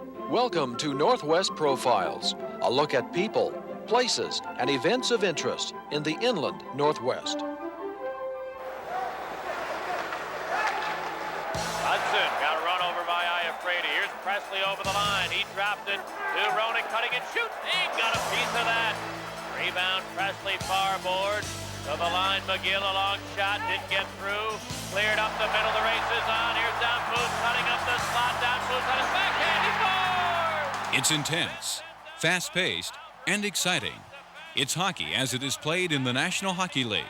Welcome to Northwest Profiles, a look at people, places, and events of interest in the inland Northwest. Hudson got run over by Iafredi. Here's Presley over the line. He dropped it to Roenick, cutting and shoot. He got a piece of that. Rebound, Presley far board. To the line, McGill, a long shot, didn't get through. Cleared up the middle, the race is on. Here's Danfus cutting up the slot. Danfus on his backhand, he scores! It's intense, fast-paced, and exciting. It's hockey as it is played in the National Hockey League.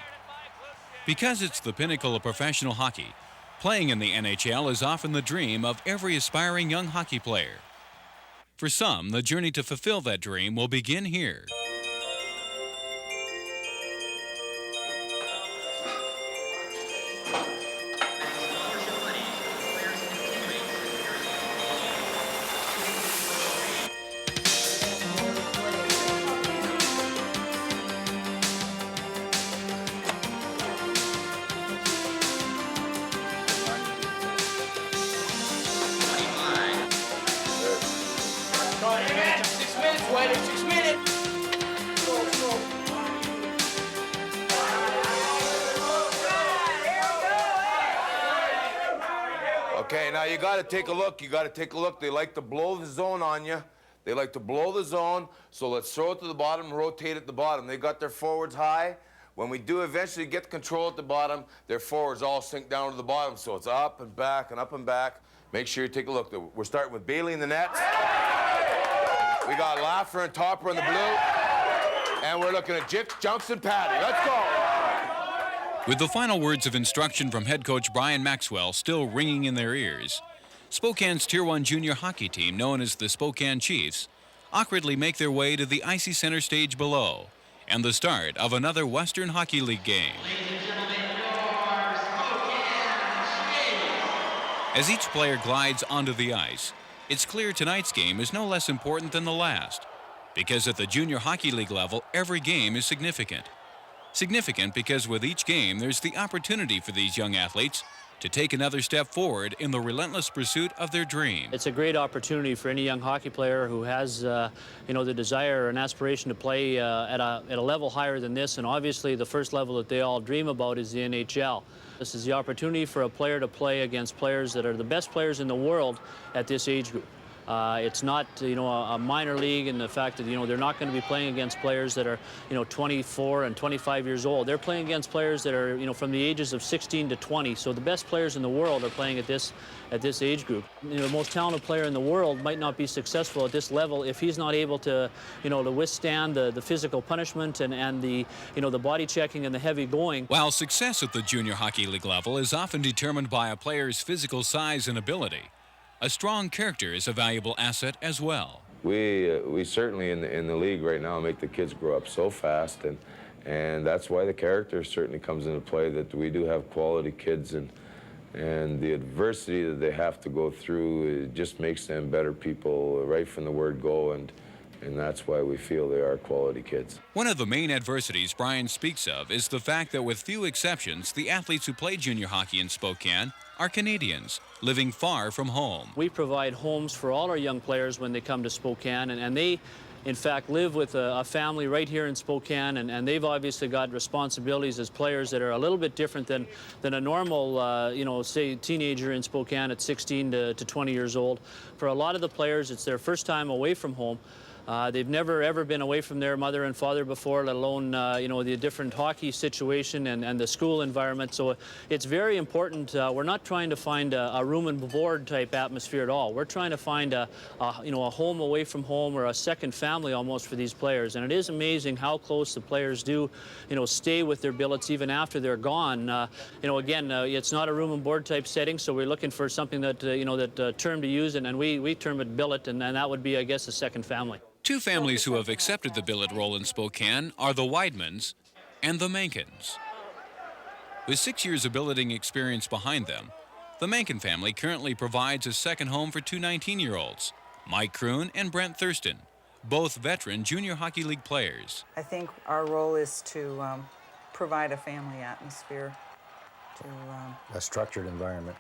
Because it's the pinnacle of professional hockey, playing in the NHL is often the dream of every aspiring young hockey player. For some, the journey to fulfill that dream will begin here. Okay, now you got to take a look. You got to take a look. They like to blow the zone on you. They like to blow the zone. So let's throw it to the bottom, rotate at the bottom. They got their forwards high. When we do eventually get control at the bottom, their forwards all sink down to the bottom. So it's up and back and up and back. Make sure you take a look. We're starting with Bailey in the net. We got Laffer and Topper in the blue. And we're looking at Jix, Junks, and Patty. Let's go. With the final words of instruction from head coach Brian Maxwell still ringing in their ears, Spokane's Tier 1 junior hockey team, known as the Spokane Chiefs, awkwardly make their way to the icy center stage below and the start of another Western Hockey League game. As each player glides onto the ice, it's clear tonight's game is no less important than the last, because at the junior hockey league level, every game is significant. Significant because with each game, there's the opportunity for these young athletes to take another step forward in the relentless pursuit of their dream. It's a great opportunity for any young hockey player who has, the desire and aspiration to play at a level higher than this, and obviously the first level that they all dream about is the NHL. This is the opportunity for a player to play against players that are the best players in the world at this age group. It's not, a minor league in the fact that, they're not going to be playing against players that are, 24 and 25 years old. They're playing against players that are, from the ages of 16 to 20. So the best players in the world are playing at this age group. The most talented player in the world might not be successful at this level if he's not able to, to withstand the physical punishment and the, the body checking and the heavy going. While success at the junior hockey league level is often determined by a player's physical size and ability, a strong character is a valuable asset as well. We certainly in the league right now make the kids grow up so fast, and that's why the character certainly comes into play, that we do have quality kids, and the adversity that they have to go through, it just makes them better people right from the word go, and that's why we feel they are quality kids. One of the main adversities Brian speaks of is the fact that with few exceptions, the athletes who play junior hockey in Spokane are Canadians, living far from home. We provide homes for all our young players when they come to Spokane, and they, in fact, live with a family right here in Spokane, and they've obviously got responsibilities as players that are a little bit different than a normal, say, teenager in Spokane at 16 to 20 years old. For a lot of the players, it's their first time away from home. They've never, ever been away from their mother and father before, let alone, the different hockey situation and the school environment. So it's very important. We're not trying to find a room and board type atmosphere at all. We're trying to find a home away from home, or a second family almost for these players. And it is amazing how close the players do, stay with their billets even after they're gone. Again, it's not a room and board type setting, so we're looking for something that, that term to use, and we term it billet, and that would be, I guess, a second family. Two families who have accepted the billet role in Spokane are the Weidmans and the Mankins. With 6 years of billeting experience behind them, the Mankin family currently provides a second home for two 19-year-olds, Mike Kroon and Brent Thurston, both veteran junior hockey league players. I think our role is to provide a family atmosphere, a structured environment.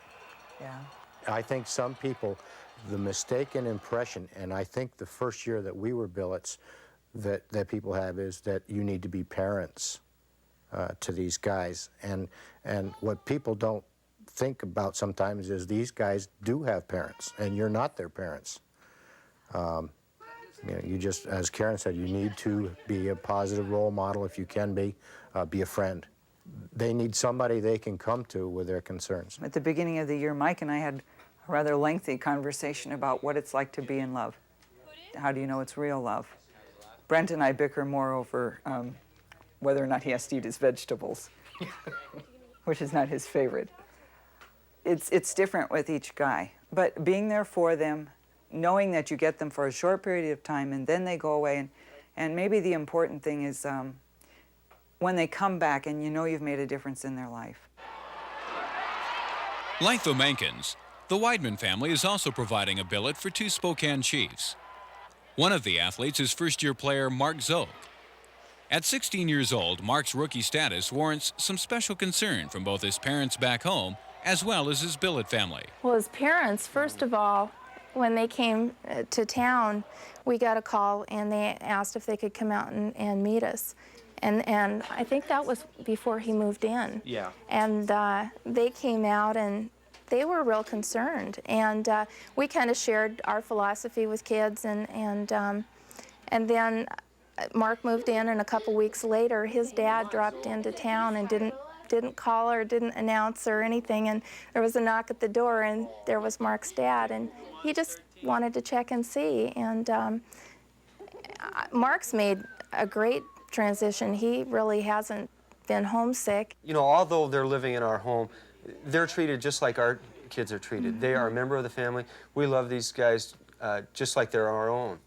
Yeah. I think some people the mistaken impression, and I think the first year that we were billets, that people have is that you need to be parents to these guys. And what people don't think about sometimes is these guys do have parents, and you're not their parents. You know, you just, as Karen said, you need to be a positive role model if you can be a friend. They need somebody they can come to with their concerns. At the beginning of the year, Mike and I had a rather lengthy conversation about what it's like to be in love. How do you know it's real love? Brent and I bicker more over whether or not he has to eat his vegetables, which is not his favorite. It's different with each guy, but being there for them, knowing that you get them for a short period of time and then they go away, and maybe the important thing is when they come back and you know you've made a difference in their life. Like the Menkins, the Weidman family is also providing a billet for 2 Spokane Chiefs. One of the athletes is first-year player Mark Zook. At 16 years old, Mark's rookie status warrants some special concern from both his parents back home as well as his billet family. Well, his parents, first of all, when they came to town, we got a call and they asked if they could come out and meet us. And I think that was before he moved in. Yeah. And they came out and they were real concerned. And we kind of shared our philosophy with kids. And then Mark moved in, and a couple weeks later, his dad dropped into town and didn't call or didn't announce or anything. And there was a knock at the door, and there was Mark's dad. And he just wanted to check and see. And Mark's made a great transition. He really hasn't been homesick. You know, although they're living in our home, they're treated just like our kids are treated. Mm-hmm. They are a member of the family. We love these guys just like they're our own.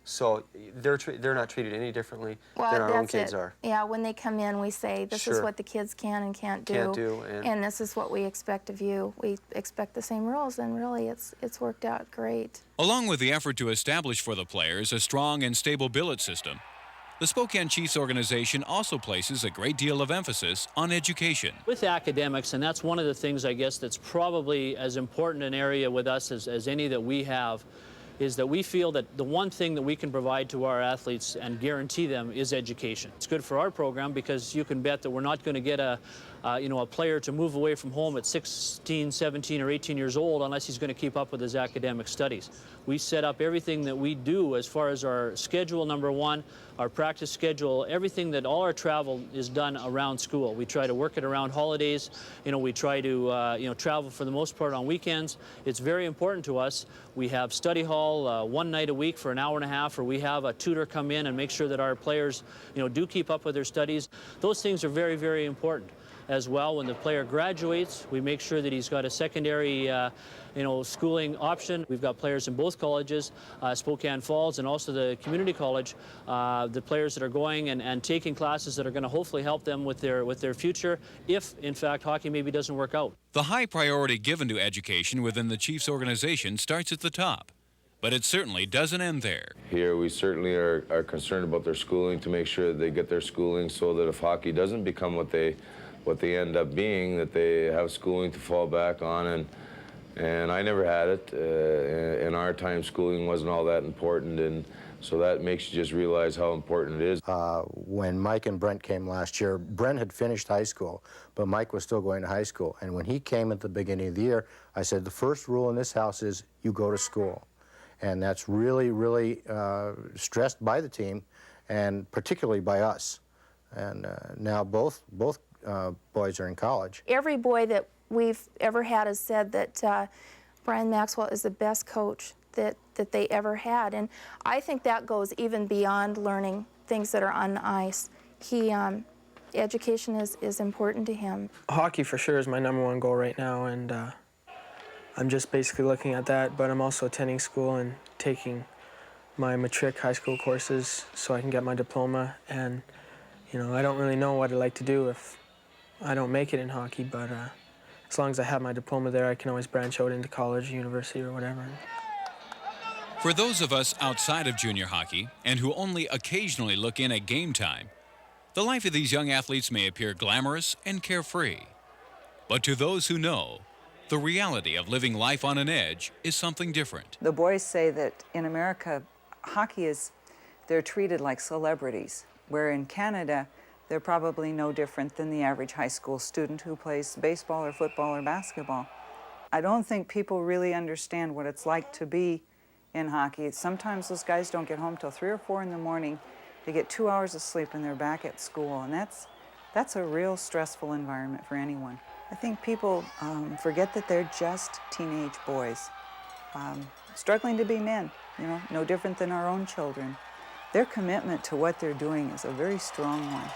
So they're not treated any differently than our own kids are. Yeah, when they come in, we say, this is what the kids can and can't do. And this is what we expect of you. We expect the same rules, and really it's worked out great. Along with the effort to establish for the players a strong and stable billet system, the Spokane Chiefs organization also places a great deal of emphasis on education. With academics, and that's one of the things, I guess, that's probably as important an area with us as any that we have, is that we feel that the one thing that we can provide to our athletes and guarantee them is education. It's good for our program because you can bet that we're not going to get a player to move away from home at 16, 17, or 18 years old unless he's going to keep up with his academic studies. We set up everything that we do as far as our schedule, number one, our practice schedule, everything that all our travel is done around school. We try to work it around holidays. We try to travel for the most part on weekends. It's very important to us. We have study hall one night a week for an hour and a half, or we have a tutor come in and make sure that our players, do keep up with their studies. Those things are very, very important. As well, when the player graduates, we make sure that he's got a secondary, schooling option. We've got players in both colleges, Spokane Falls and also the community college. The players that are going and taking classes that are going to hopefully help them with their future, if in fact hockey maybe doesn't work out. The high priority given to education within the Chiefs organization starts at the top, but it certainly doesn't end there. Here we certainly are concerned about their schooling to make sure that they get their schooling so that if hockey doesn't become what they end up being, that they have schooling to fall back on, and I never had it. In our time, schooling wasn't all that important, and so that makes you just realize how important it is. When Mike and Brent came last year, Brent had finished high school, but Mike was still going to high school, and when he came at the beginning of the year, I said, the first rule in this house is you go to school, and that's really, really stressed by the team, and particularly by us. And now both boys are in college. Every boy that we've ever had has said that Brian Maxwell is the best coach that they ever had. And I think that goes even beyond learning things that are on the ice. Education is important to him. Hockey for sure is my #1 goal right now, and I'm just basically looking at that, but I'm also attending school and taking my matric high school courses so I can get my diploma. And I don't really know what I'd like to do if I don't make it in hockey, but as long as I have my diploma there, I can always branch out into college, university, or whatever. For those of us outside of junior hockey and who only occasionally look in at game time, the life of these young athletes may appear glamorous and carefree. But to those who know, the reality of living life on an edge is something different. The boys say that in America, they're treated like celebrities, where in Canada, they're probably no different than the average high school student who plays baseball or football or basketball. I don't think people really understand what it's like to be in hockey. Sometimes those guys don't get home till 3 or 4 in the morning. They get 2 hours of sleep and they're back at school, and that's a real stressful environment for anyone. I think people forget that they're just teenage boys, struggling to be men, you know, no different than our own children. Their commitment to what they're doing is a very strong one.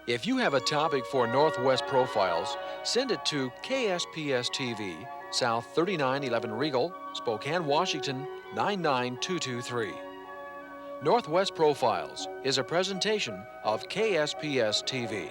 If you have a topic for Northwest Profiles, send it to KSPS TV, South 3911 Regal, Spokane, Washington 99223. Northwest Profiles is a presentation of KSPS TV.